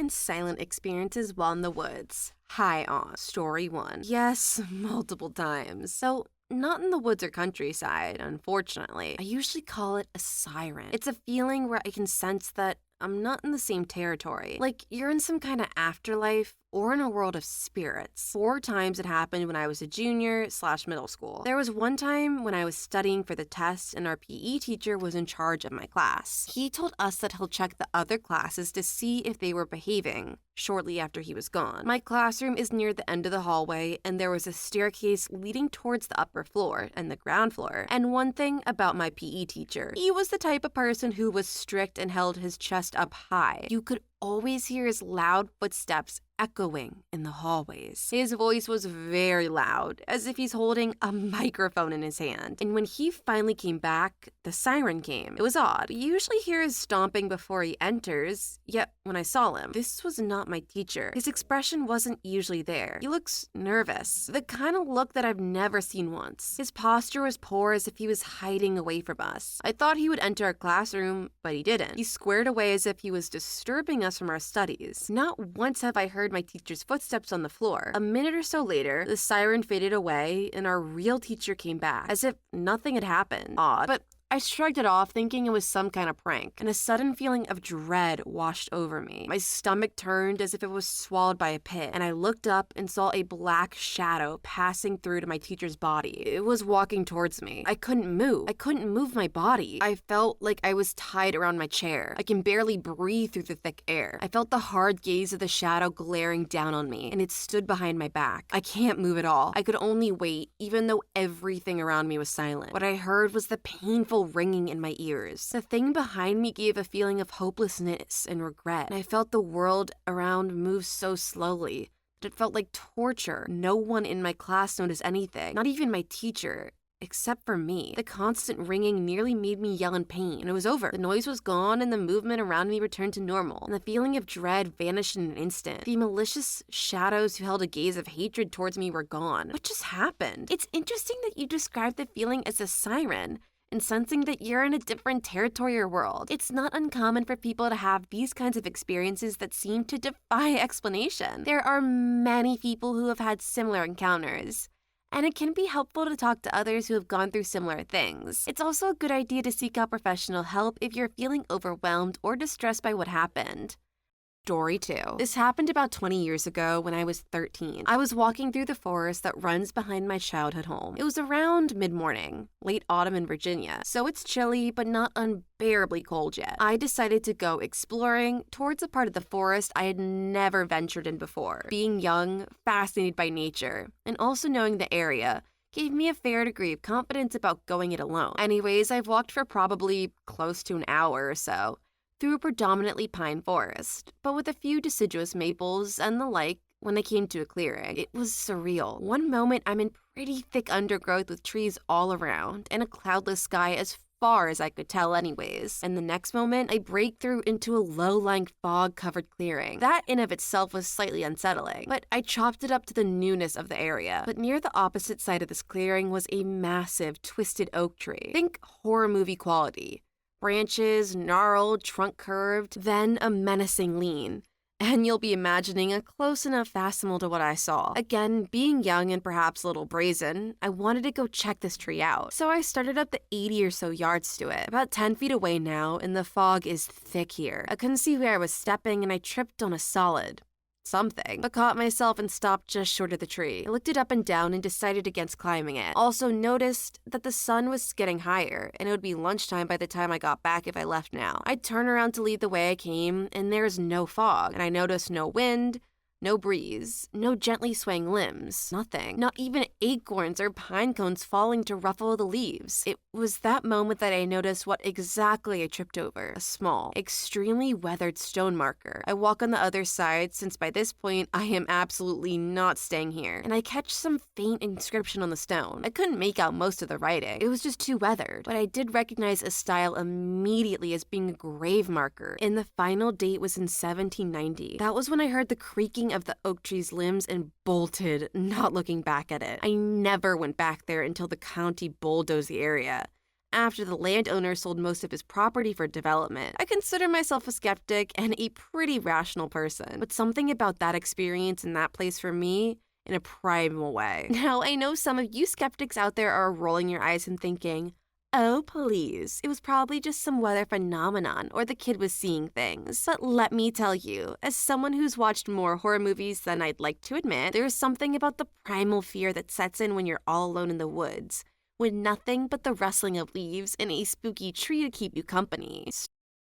and silent experiences while in the woods. High on. Story 1. Yes, multiple times. So, not in the woods or countryside, unfortunately. I usually call it a siren. It's a feeling where I can sense that I'm not in the same territory. Like you're in some kind of afterlife or in a world of spirits. 4 times it happened when I was a junior/middle school. There was one time when I was studying for the test and our PE teacher was in charge of my class. He told us that he'll check the other classes to see if they were behaving shortly after he was gone. My classroom is near the end of the hallway and there was a staircase leading towards the upper floor and the ground floor. And one thing about my PE teacher, he was the type of person who was strict and held his chest up high. You could always hear his loud footsteps echoing in the hallways. His voice was very loud, as if he's holding a microphone in his hand. And when he finally came back, the siren came. It was odd. You usually hear his stomping before he enters, yet when I saw him, this was not my teacher. His expression wasn't usually there. He looks nervous, the kind of look that I've never seen once. His posture was poor, as if he was hiding away from us. I thought he would enter our classroom, but he didn't. He squared away as if he was disturbing us from our studies. Not once have I heard my teacher's footsteps on the floor. A minute or so later, the siren faded away and our real teacher came back, as if nothing had happened. Odd, but I shrugged it off, thinking it was some kind of prank, and a sudden feeling of dread washed over me. My stomach turned as if it was swallowed by a pit, and I looked up and saw a black shadow passing through to my teacher's body. It was walking towards me. I couldn't move. I couldn't move my body. I felt like I was tied around my chair. I can barely breathe through the thick air. I felt the hard gaze of the shadow glaring down on me, and it stood behind my back. I can't move at all. I could only wait, even though everything around me was silent. What I heard was the painful ringing in my ears. The thing behind me gave a feeling of hopelessness and regret, and I felt the world around move so slowly that it felt like torture. No one in my class noticed anything, not even my teacher, except for me. The constant ringing nearly made me yell in pain, and it was over. The noise was gone, and the movement around me returned to normal, and the feeling of dread vanished in an instant. The malicious shadows who held a gaze of hatred towards me were gone. What just happened? It's interesting that you described the feeling as a siren, and sensing that you're in a different territory or world. It's not uncommon for people to have these kinds of experiences that seem to defy explanation. There are many people who have had similar encounters, and it can be helpful to talk to others who have gone through similar things. It's also a good idea to seek out professional help if you're feeling overwhelmed or distressed by what happened. Story 2. This happened about 20 years ago when I was 13. I was walking through the forest that runs behind my childhood home. It was around mid-morning, late autumn in Virginia, so it's chilly but not unbearably cold yet. I decided to go exploring towards a part of the forest I had never ventured in before. Being young, fascinated by nature, and also knowing the area gave me a fair degree of confidence about going it alone. Anyways, I've walked for probably close to an hour or so, through a predominantly pine forest, but with a few deciduous maples and the like. When I came to a clearing, it was surreal. One moment I'm in pretty thick undergrowth with trees all around and a cloudless sky as far as I could tell anyways. And the next moment, I break through into a low-lying fog-covered clearing. That in of itself was slightly unsettling, but I chopped it up to the newness of the area. But near the opposite side of this clearing was a massive, twisted oak tree. Think horror movie quality. Branches, gnarled, trunk curved, then a menacing lean. And you'll be imagining a close enough facsimile to what I saw. Again, being young and perhaps a little brazen, I wanted to go check this tree out. So I started up the 80 or so yards to it. About 10 feet away now, and the fog is thick here. I couldn't see where I was stepping, and I tripped on a solid something, but caught myself and stopped just short of the tree. I looked it up and down and decided against climbing it. Also noticed that the sun was getting higher, and it would be lunchtime by the time I got back if I left now. I'd turn around to leave the way I came, and there's no fog, and I noticed no wind, no breeze, no gently swaying limbs, nothing. Not even acorns or pine cones falling to ruffle the leaves. It was that moment that I noticed what exactly I tripped over. A small, extremely weathered stone marker. I walk on the other side since by this point I am absolutely not staying here, and I catch some faint inscription on the stone. I couldn't make out most of the writing. It was just too weathered, but I did recognize a style immediately as being a grave marker, and the final date was in 1790. That was when I heard the creaking of the oak tree's limbs and bolted, not looking back at it. I never went back there until the county bulldozed the area, after the landowner sold most of his property for development. I consider myself a skeptic and a pretty rational person, but something about that experience in that place for me in a primal way. Now, I know some of you skeptics out there are rolling your eyes and thinking, oh, please, it was probably just some weather phenomenon or the kid was seeing things. But let me tell you, as someone who's watched more horror movies than I'd like to admit, there's something about the primal fear that sets in when you're all alone in the woods, with nothing but the rustling of leaves and a spooky tree to keep you company.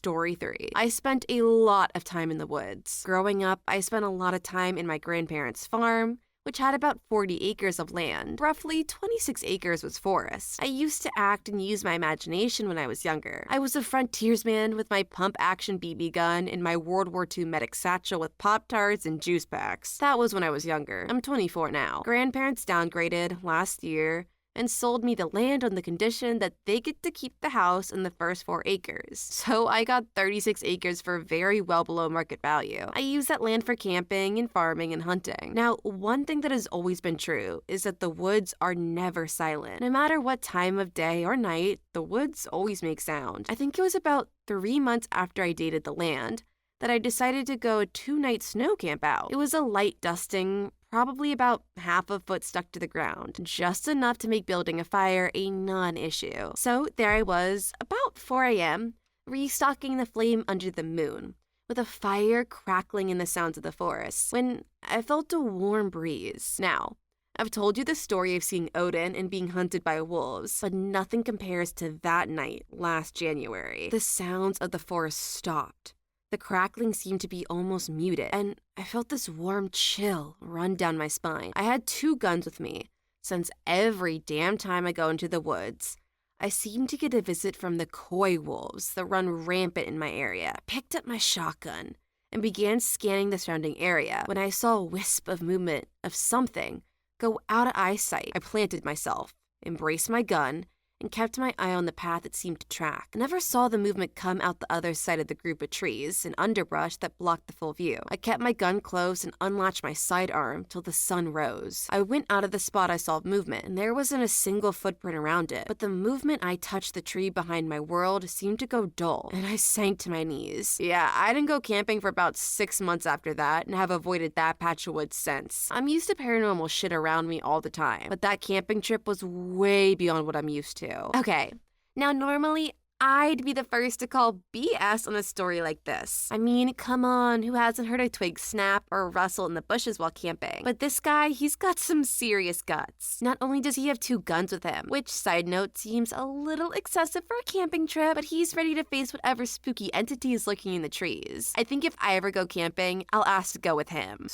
Story 3. I spent a lot of time in the woods. Growing up, I spent a lot of time in my grandparents' farm, which had about 40 acres of land. Roughly 26 acres was forest. I used to act and use my imagination when I was younger. I was a frontiersman with my pump-action BB gun and my World War II medic satchel with Pop-Tarts and juice packs. That was when I was younger. I'm 24 now. Grandparents downgraded last year and sold me the land on the condition that they get to keep the house and the first 4 acres. So I got 36 acres for very well below market value. I use that land for camping and farming and hunting. Now, one thing that has always been true is that the woods are never silent. No matter what time of day or night, the woods always make sound. I think it was about 3 months after I dated the land that I decided to go a 2-night snow camp out. It was a light dusting, probably about half a foot stuck to the ground, just enough to make building a fire a non-issue. So there I was, about 4 a.m., restocking the flame under the moon, with a fire crackling in the sounds of the forest, when I felt a warm breeze. Now, I've told you the story of seeing Odin and being hunted by wolves, but nothing compares to that night last January. The sounds of the forest stopped. The crackling seemed to be almost muted, and I felt this warm chill run down my spine. I had 2 guns with me, since every damn time I go into the woods, I seem to get a visit from the coy wolves that run rampant in my area. I picked up my shotgun and began scanning the surrounding area when I saw a wisp of movement of something go out of eyesight. I planted myself, embraced my gun, and kept my eye on the path it seemed to track. I never saw the movement come out the other side of the group of trees and underbrush that blocked the full view. I kept my gun close and unlatched my sidearm till the sun rose. I went out of the spot I saw movement, and there wasn't a single footprint around it, but the moment I touched the tree behind my world seemed to go dull, and I sank to my knees. Yeah, I didn't go camping for about 6 months after that and have avoided that patch of woods since. I'm used to paranormal shit around me all the time, but that camping trip was way beyond what I'm used to. Okay, now normally I'd be the first to call BS on a story like this. I mean, come on, who hasn't heard a twig snap or rustle in the bushes while camping? But this guy, he's got some serious guts. Not only does he have 2 guns with him, which, side note, seems a little excessive for a camping trip, but he's ready to face whatever spooky entity is lurking in the trees. I think if I ever go camping, I'll ask to go with him.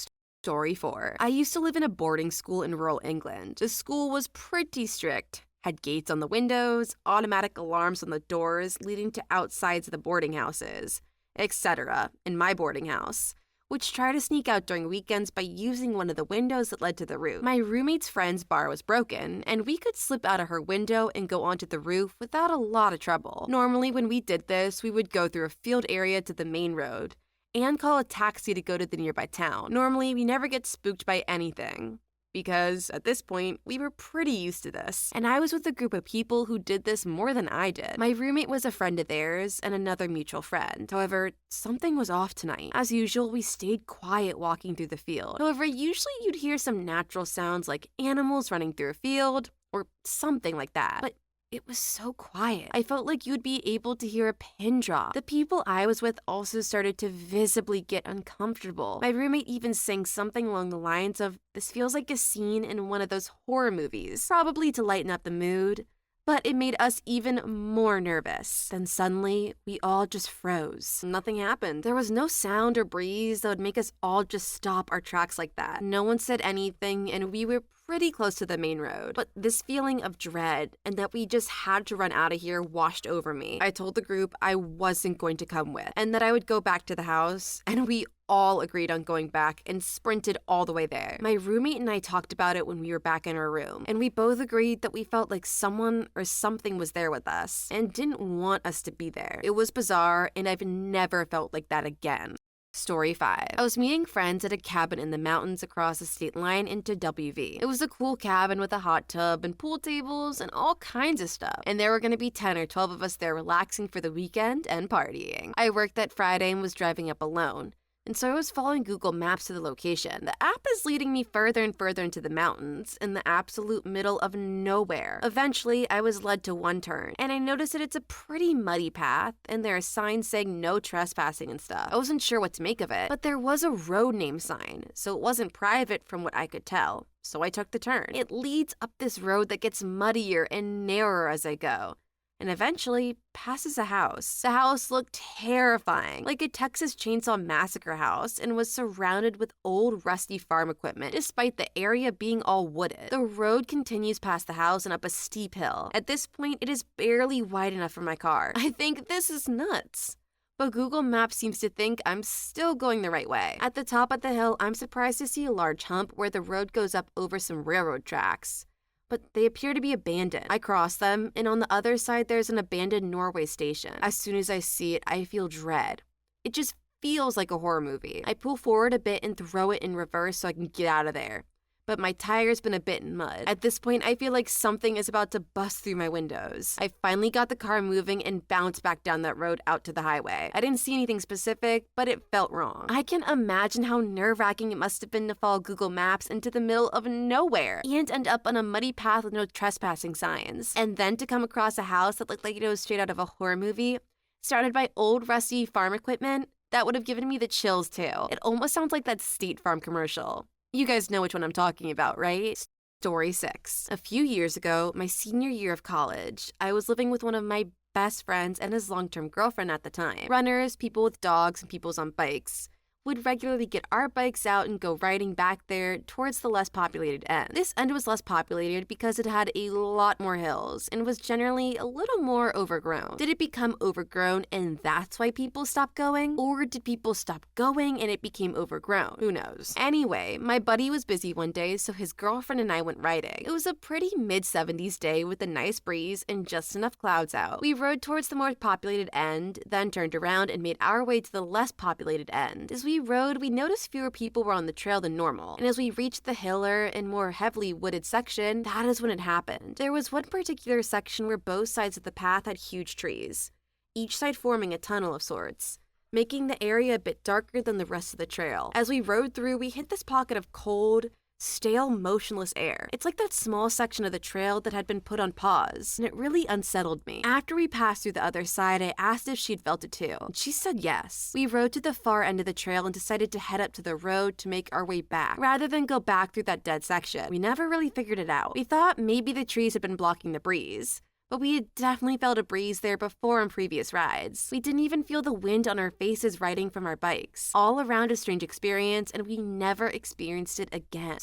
Story 4. I used to live in a boarding school in rural England. The school was pretty strict. Had gates on the windows, automatic alarms on the doors leading to outsides of the boarding houses, etc. in my boarding house, which tried to sneak out during weekends by using one of the windows that led to the roof. My roommate's friend's bar was broken, and we could slip out of her window and go onto the roof without a lot of trouble. Normally, when we did this, we would go through a field area to the main road and call a taxi to go to the nearby town. Normally, we never get spooked by anything, because at this point, we were pretty used to this. And I was with a group of people who did this more than I did. My roommate was a friend of theirs and another mutual friend. However, something was off tonight. As usual, we stayed quiet walking through the field. However, usually you'd hear some natural sounds like animals running through a field or something like that. But it was so quiet. I felt like you'd be able to hear a pin drop. The people I was with also started to visibly get uncomfortable. My roommate even sang something along the lines of, "This feels like a scene in one of those horror movies," probably to lighten up the mood. But it made us even more nervous. Then suddenly, we all just froze. Nothing happened. There was no sound or breeze that would make us all just stop our tracks like that. No one said anything, and we were pretty close to the main road. But this feeling of dread and that we just had to run out of here washed over me. I told the group I wasn't going to come with, and that I would go back to the house, and we all agreed on going back and sprinted all the way there. My roommate and I talked about it when we were back in our room, and we both agreed that we felt like someone or something was there with us and didn't want us to be there. It was bizarre, and I've never felt like that again. Story 5. I was meeting friends at a cabin in the mountains across the state line into WV. It was a cool cabin with a hot tub and pool tables and all kinds of stuff. And there were going to be 10 or 12 of us there relaxing for the weekend and partying. I worked that Friday and was driving up alone. And so I was following Google Maps to the location. The app is leading me further and further into the mountains, in the absolute middle of nowhere. Eventually, I was led to one turn, and I noticed that it's a pretty muddy path, and there are signs saying no trespassing and stuff. I wasn't sure what to make of it, but there was a road name sign, so it wasn't private from what I could tell. So I took the turn. It leads up this road that gets muddier and narrower as I go, and eventually passes a house. The house looked terrifying, like a Texas Chainsaw Massacre house, and was surrounded with old rusty farm equipment, despite the area being all wooded. The road continues past the house and up a steep hill. At this point, it is barely wide enough for my car. I think this is nuts. But Google Maps seems to think I'm still going the right way. At the top of the hill, I'm surprised to see a large hump where the road goes up over some railroad tracks, but they appear to be abandoned. I cross them, and on the other side there's an abandoned Norway station. As soon as I see it, I feel dread. It just feels like a horror movie. I pull forward a bit and throw it in reverse so I can get out of there. But my tire's been a bit in mud. At this point, I feel like something is about to bust through my windows. I finally got the car moving and bounced back down that road out to the highway. I didn't see anything specific, but it felt wrong. I can imagine how nerve-wracking it must have been to follow Google Maps into the middle of nowhere and end up on a muddy path with no trespassing signs. And then to come across a house that looked like it was straight out of a horror movie, surrounded by old rusty farm equipment, that would have given me the chills too. It almost sounds like that State Farm commercial. You guys know which one I'm talking about, right? Story 6. A few years ago, my senior year of college, I was living with one of my best friends and his long-term girlfriend at the time. Runners, people with dogs, and people on bikes would regularly get our bikes out and go riding back there towards the less populated end. This end was less populated because it had a lot more hills and was generally a little more overgrown. Did it become overgrown and that's why people stopped going? Or did people stop going and it became overgrown? Who knows? Anyway, my buddy was busy one day, so his girlfriend and I went riding. It was a pretty mid-70s day with a nice breeze and just enough clouds out. We rode towards the more populated end, then turned around and made our way to the less populated end. As we rode, we noticed fewer people were on the trail than normal, and as we reached the hiller and more heavily wooded section, that is when it happened. There was one particular section where both sides of the path had huge trees, each side forming a tunnel of sorts, making the area a bit darker than the rest of the trail. As we rode through, we hit this pocket of cold, stale, motionless air. It's like that small section of the trail that had been put on pause, and it really unsettled me. After we passed through the other side, I asked if she'd felt it too, and she said yes. We rode to the far end of the trail and decided to head up to the road to make our way back, rather than go back through that dead section. We never really figured it out. We thought maybe the trees had been blocking the breeze, but we had definitely felt a breeze there before on previous rides. We didn't even feel the wind on our faces riding from our bikes. All around a strange experience, and we never experienced it again.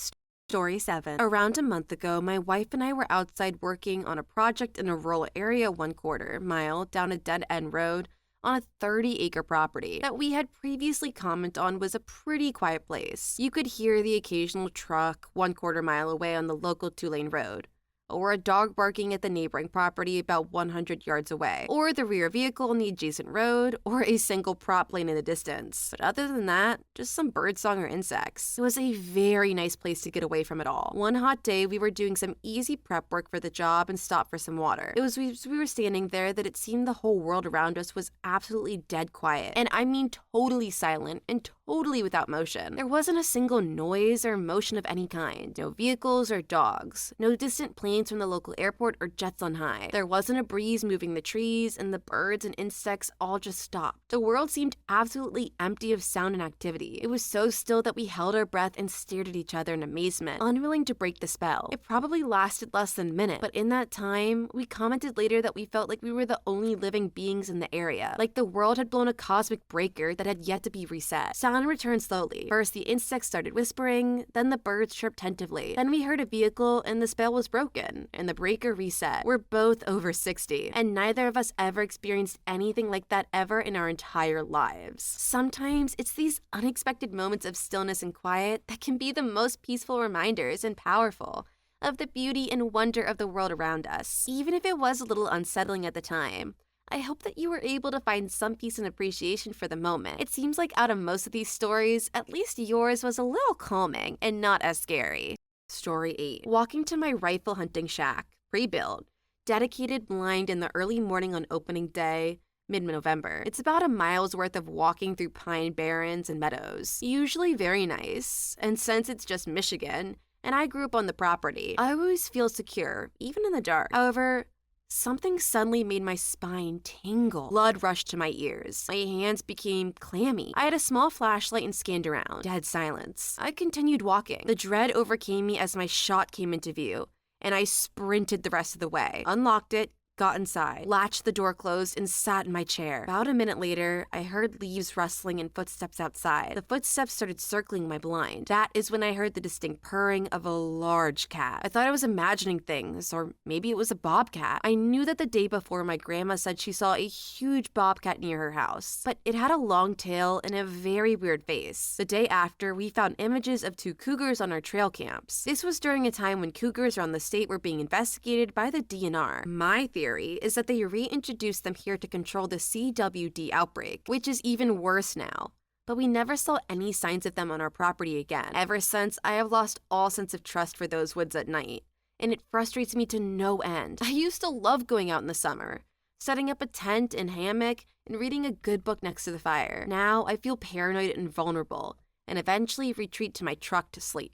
Story 7. Around a month ago, my wife and I were outside working on a project in a rural area 1/4 mile down a dead-end road on a 30-acre property that we had previously commented on was a pretty quiet place. You could hear the occasional truck 1/4 mile away on the local 2-lane road, or a dog barking at the neighboring property about 100 yards away, or the rear vehicle on the adjacent road, or a single prop plane in the distance. But other than that, just some birdsong or insects. It was a very nice place to get away from it all. One hot day, we were doing some easy prep work for the job and stopped for some water. It was as we were standing there that it seemed the whole world around us was absolutely dead quiet. And I mean totally silent and totally without motion. There wasn't a single noise or motion of any kind. No vehicles or dogs. No distant planes from the local airport or jets on high. There wasn't a breeze moving the trees, and the birds and insects all just stopped. The world seemed absolutely empty of sound and activity. It was so still that we held our breath and stared at each other in amazement, unwilling to break the spell. It probably lasted less than a minute, but in that time, we commented later that we felt like we were the only living beings in the area, like the world had blown a cosmic breaker that had yet to be reset. Sound returned slowly. First, the insects started whispering, then the birds chirped tentatively. Then we heard a vehicle, and the spell was broken, and the breaker reset. We're both over 60, and neither of us ever experienced anything like that ever in our entire lives. Sometimes it's these unexpected moments of stillness and quiet that can be the most peaceful reminders and powerful of the beauty and wonder of the world around us. Even if it was a little unsettling at the time, I hope that you were able to find some peace and appreciation for the moment. It seems like out of most of these stories, at least yours was a little calming and not as scary. Story 8. Walking to my rifle hunting shack, pre-built, dedicated blind in the early morning on opening day, mid-November. It's about a mile's worth of walking through pine barrens and meadows. Usually very nice, and since it's just Michigan, and I grew up on the property, I always feel secure, even in the dark. However, something suddenly made my spine tingle. Blood rushed to my ears. My hands became clammy. I had a small flashlight and scanned around. Dead silence. I continued walking. The dread overcame me as my shot came into view, and I sprinted the rest of the way. Unlocked it, got inside, latched the door closed, and sat in my chair. About a minute later, I heard leaves rustling and footsteps outside. The footsteps started circling my blind. That is when I heard the distinct purring of a large cat. I thought I was imagining things, or maybe it was a bobcat. I knew that the day before my grandma said she saw a huge bobcat near her house, but it had a long tail and a very weird face. The day after, we found images of 2 cougars on our trail camps. This was during a time when cougars around the state were being investigated by the DNR. My theory is that they reintroduced them here to control the CWD outbreak, which is even worse now. But we never saw any signs of them on our property again. Ever since, I have lost all sense of trust for those woods at night, and it frustrates me to no end. I used to love going out in the summer, setting up a tent and hammock, and reading a good book next to the fire. Now I feel paranoid and vulnerable, and eventually retreat to my truck to sleep.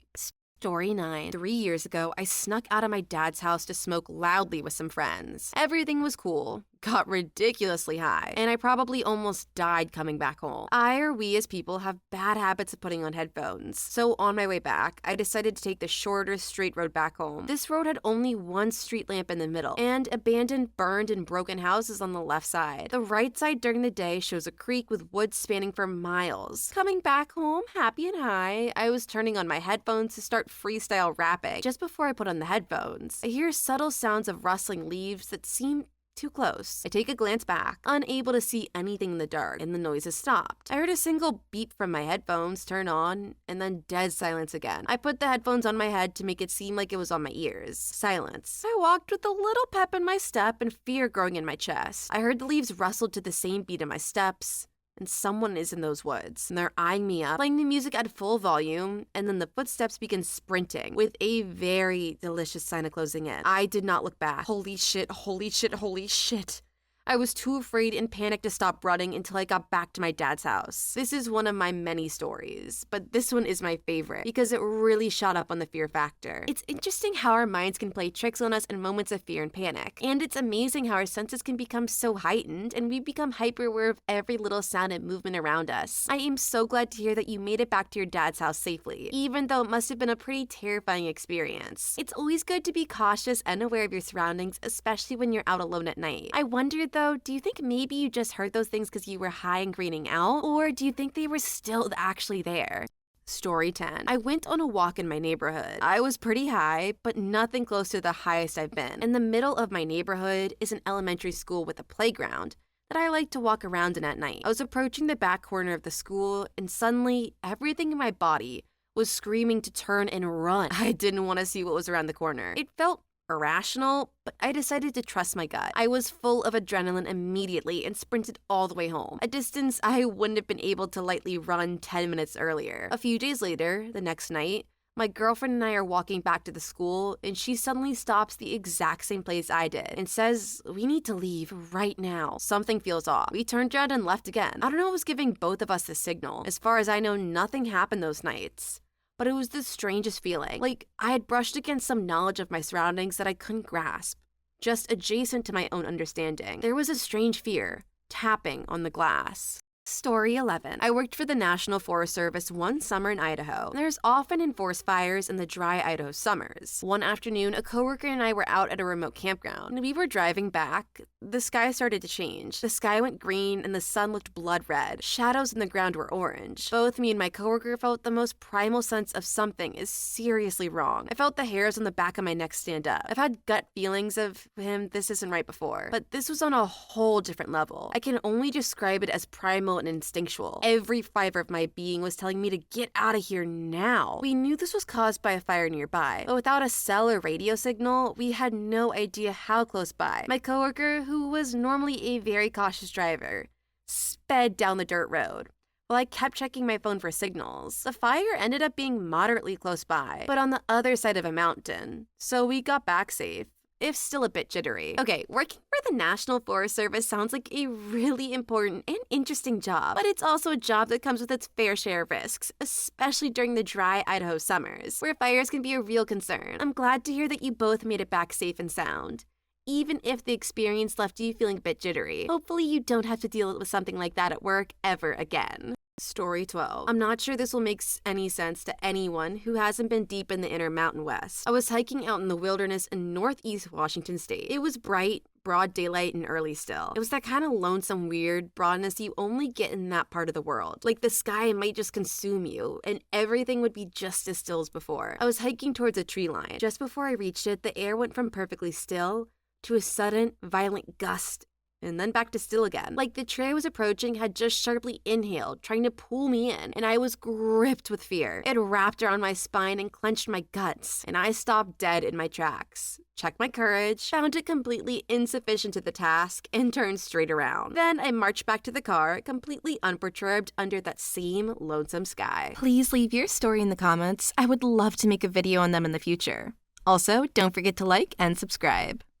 Story 9. 3 years ago, I snuck out of my dad's house to smoke loudly with some friends. Everything was cool, got ridiculously high, and I probably almost died coming back home. We as people have bad habits of putting on headphones. So on my way back, I decided to take the shorter, straight road back home. This road had only one street lamp in the middle, and abandoned, burned, and broken houses on the left side. The right side during the day shows a creek with woods spanning for miles. Coming back home, happy and high, I was turning on my headphones to start freestyle rapping. Just before I put on the headphones, I hear subtle sounds of rustling leaves that seem too close. I take a glance back, unable to see anything in the dark, and the noise has stopped. I heard a single beep from my headphones turn on, and then dead silence again. I put the headphones on my head to make it seem like it was on my ears. Silence. I walked with a little pep in my step and fear growing in my chest. I heard the leaves rustle to the same beat of my steps, and someone is in those woods, and they're eyeing me up, playing the music at full volume, and then the footsteps begin sprinting, with a very delicious sign of closing in. I did not look back. Holy shit, holy shit, holy shit. I was too afraid and panicked to stop running until I got back to my dad's house. This is one of my many stories, but this one is my favorite because it really shot up on the fear factor. It's interesting how our minds can play tricks on us in moments of fear and panic, and it's amazing how our senses can become so heightened and we become hyper aware of every little sound and movement around us. I am so glad to hear that you made it back to your dad's house safely, even though it must have been a pretty terrifying experience. It's always good to be cautious and aware of your surroundings, especially when you're out alone at night. I wondered though, do you think maybe you just heard those things because you were high and greening out? Or do you think they were still actually there? Story 10. I went on a walk in my neighborhood. I was pretty high, but nothing close to the highest I've been. In the middle of my neighborhood is an elementary school with a playground that I like to walk around in at night. I was approaching the back corner of the school, and suddenly everything in my body was screaming to turn and run. I didn't want to see what was around the corner. It felt irrational, but I decided to trust my gut. I was full of adrenaline immediately and sprinted all the way home, a distance I wouldn't have been able to lightly run 10 minutes earlier. A few days later, the next night, my girlfriend and I are walking back to the school, and she suddenly stops the exact same place I did and says, "We need to leave right now. Something feels off." We turned around and left again. I don't know what was giving both of us the signal. As far as I know, nothing happened those nights. But it was the strangest feeling. Like I had brushed against some knowledge of my surroundings that I couldn't grasp, just adjacent to my own understanding. There was a strange fear, tapping on the glass. Story 11. I worked for the National Forest Service one summer in Idaho. There's often enforced fires in the dry Idaho summers. One afternoon, a coworker and I were out at a remote campground. We were driving back. The sky started to change. The sky went green and the sun looked blood red. Shadows in the ground were orange. Both me and my coworker felt the most primal sense of something is seriously wrong. I felt the hairs on the back of my neck stand up. I've had gut feelings of this isn't right before, but this was on a whole different level. I can only describe it as primal primal and instinctual. Every fiber of my being was telling me to get out of here now. We knew this was caused by a fire nearby, but without a cell or radio signal, we had no idea how close by. My coworker, who was normally a very cautious driver, sped down the dirt road, while I kept checking my phone for signals. The fire ended up being moderately close by, but on the other side of a mountain, so we got back safe, if still a bit jittery. Okay, working for the National Forest Service sounds like a really important and interesting job, but it's also a job that comes with its fair share of risks, especially during the dry Idaho summers, where fires can be a real concern. I'm glad to hear that you both made it back safe and sound, even if the experience left you feeling a bit jittery. Hopefully you don't have to deal with something like that at work ever again. Story 12. I'm not sure this will make any sense to anyone who hasn't been deep in the inner Mountain West. I was hiking out in the wilderness in northeast Washington state. It was bright, broad daylight, and early still. It was that kind of lonesome, weird broadness you only get in that part of the world. Like the sky might just consume you, and everything would be just as still as before. I was hiking towards a tree line. Just before I reached it, the air went from perfectly still to a sudden, violent gust, and then back to still again. Like the tree I was approaching had just sharply inhaled, trying to pull me in, and I was gripped with fear. It wrapped around my spine and clenched my guts, and I stopped dead in my tracks. Checked my courage, found it completely insufficient to the task, and turned straight around. Then I marched back to the car, completely unperturbed under that same lonesome sky. Please leave your story in the comments. I would love to make a video on them in the future. Also, don't forget to like and subscribe.